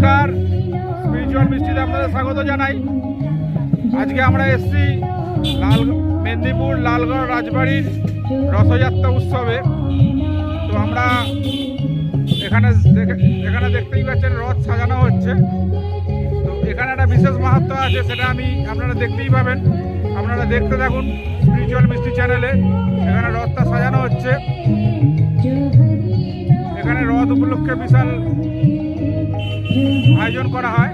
নমস্কার, স্পিরিচুয়াল মিষ্টিতে আপনাদের স্বাগত জানাই। আজকে আমরা এসেছি মেদিনীপুর লালগড় রাজবাড়ির রথযাত্রা উৎসবে। তো আমরা এখানে দেখতেই পাচ্ছেন রথ সাজানো হচ্ছে। তো এখানে একটা বিশেষ মাহাত্ম্য আছে, সেটা আপনারা দেখতেই পাবেন। আপনারা দেখতে থাকুন স্পিরিচুয়াল মিষ্টি চ্যানেলে। এখানে রথটা সাজানো হচ্ছে। এখানে রথ উপলক্ষে বিশাল আয়োজন করা হয়।